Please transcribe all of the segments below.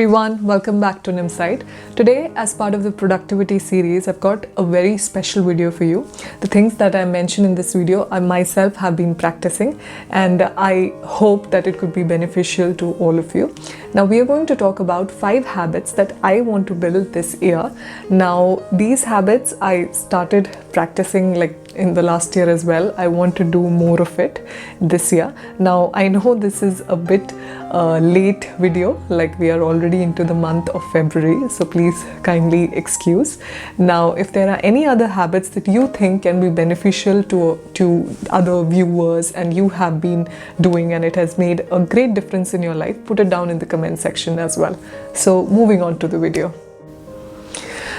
Everyone, welcome back to Nimsite. Today, as part of the productivity series, I've got a very special video for you. The things that I mentioned in this video, I myself have been practicing, and I hope that it could be beneficial to all of you. Now, we are going to talk about 5 habits that I want to build this year. Now, these habits I started practicing in the last year as well. I want to do more of it this year. Now, I know this is a bit late video, we are already into the month of February, so please kindly excuse. Now, if there are any other habits that you think can be beneficial to other viewers and you have been doing and it has made a great difference in your life, put it down in the comment section as well. So moving on to the video.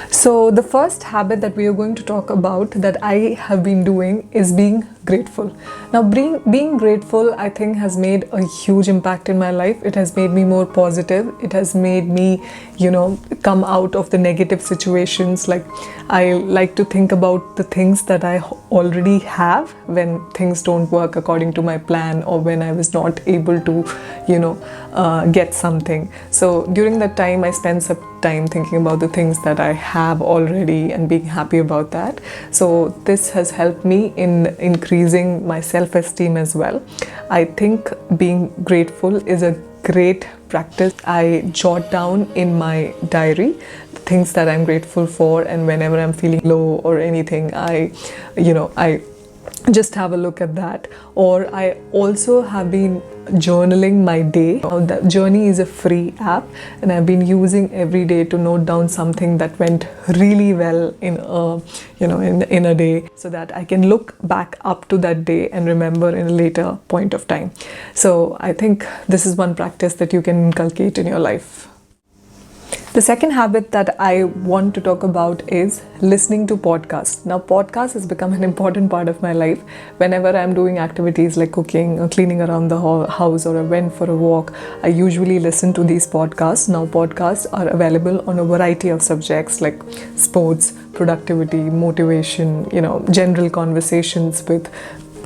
So the first habit that we are going to talk about that I have been doing is being grateful. Now, being grateful, I think, has made a huge impact in my life. It has made me more positive. It has made me, come out of the negative situations. I like to think about the things that I already have when things don't work according to my plan, or when I was not able to, get something. So during that time, I spend some time thinking about the things that I have already and being happy about that. So this has helped me in increasing my self-esteem as well. I think being grateful is a great practice. I jot down in my diary the things that I'm grateful for, and whenever I'm feeling low or anything, I just have a look at that. Or I also have been journaling my day. The Journey is a free app, and I've been using every day to note down something that went really well in a day, so that I can look back up to that day and remember in a later point of time. So I think this is one practice that you can inculcate in your life. The second habit that I want to talk about is listening to podcasts. Now, podcasts has become an important part of my life. Whenever I'm doing activities like cooking or cleaning around the house, or I went for a walk, I usually listen to these podcasts. Now, podcasts are available on a variety of subjects like sports, productivity, motivation, general conversations with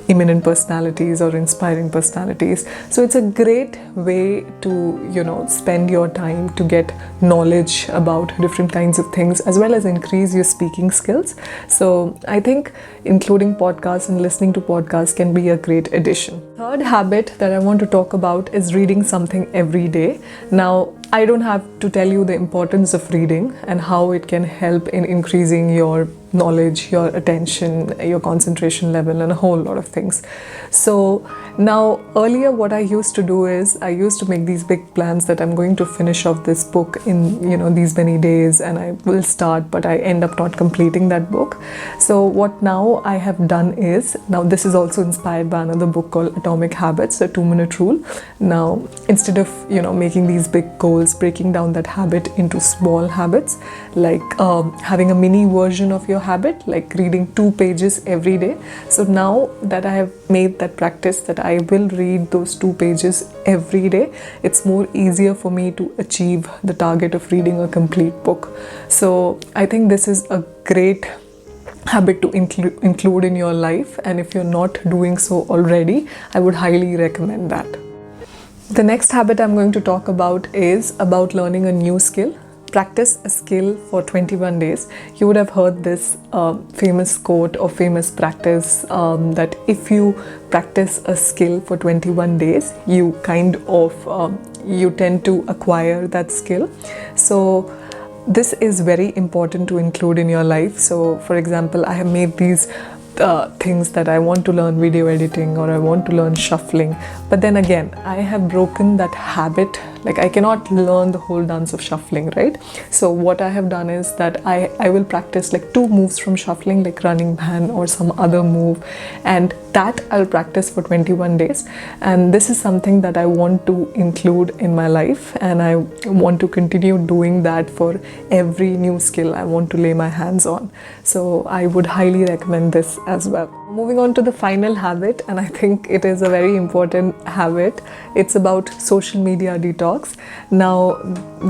eminent personalities or inspiring personalities. So it's a great way to spend your time to get knowledge about different kinds of things, as well as increase your speaking skills. So I think including podcasts and listening to podcasts can be a great addition. Third habit that I want to talk about is reading something every day. Now, I don't have to tell you the importance of reading and how it can help in increasing your knowledge, your attention, your concentration level, and a whole lot of things. So now, earlier what I used to do is I used to make these big plans that I'm going to finish off this book in these many days, and I will start, but I end up not completing that book. So what now I have done is, now this is also inspired by another book called Atomic Habits, the 2-minute rule. Now, instead of making these big goals, breaking down that habit into small habits, like having a mini version of your habit, like reading 2 pages every day. So now that I have made that practice that I will read those 2 pages every day, it's more easier for me to achieve the target of reading a complete book. So I think this is a great habit to include in your life, and if you're not doing so already, I would highly recommend that. The next habit I'm going to talk about is about learning a new skill. Practice a skill for 21 days. You would have heard this famous quote or famous practice that if you practice a skill for 21 days, you you tend to acquire that skill. So this is very important to include in your life. So for example, I have made these things that I want to learn video editing, or I want to learn shuffling, but then again I have broken that habit. I cannot learn the whole dance of shuffling, right? So what I have done is that I will practice 2 moves from shuffling, like running man or some other move, and that I'll practice for 21 days. And this is something that I want to include in my life, and I want to continue doing that for every new skill I want to lay my hands on. So I would highly recommend this as well. Moving on to the final habit, and I think it is a very important habit. It's about social media detox. Now,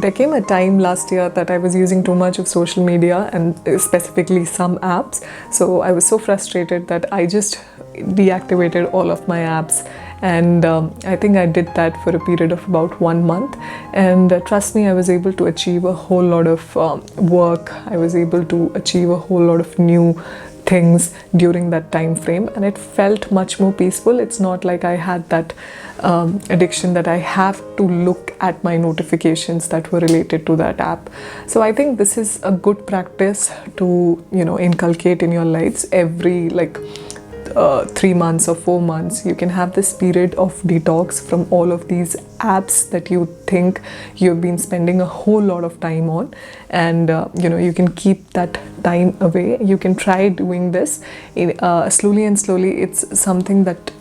there came a time last year that I was using too much of social media, and specifically some apps. So I was so frustrated that I just deactivated all of my apps, and I think I did that for a period of about 1 month, and trust me, I was able to achieve a whole lot of work. I was able to achieve a whole lot of new things during that time frame, and it felt much more peaceful. It's not like I had that addiction that I have to look at my notifications that were related to that app. So I think this is a good practice to, you know, inculcate in your lives. Every 3 months or 4 months, you can have this period of detox from all of these apps that you think you've been spending a whole lot of time on, and you know, you can keep that time away. You can try doing this slowly and slowly. It's something that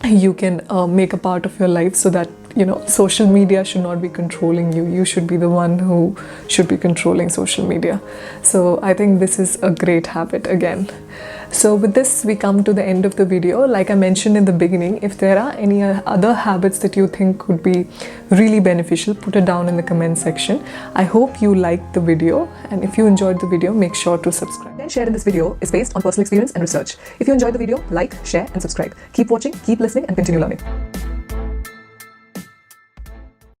you can make a part of your life, so that, you know, social media should not be controlling you. You should be the one who should be controlling social media. So I think this is a great habit again. So with this, we come to the end of the video. Like I mentioned in the beginning, if there are any other habits that you think would be really beneficial, put it down in the comment section. I hope you liked the video, and if you enjoyed the video, make sure to subscribe. Content shared in this video is based on personal experience and research. If you enjoyed the video, like, share and subscribe. Keep watching, keep listening and continue learning.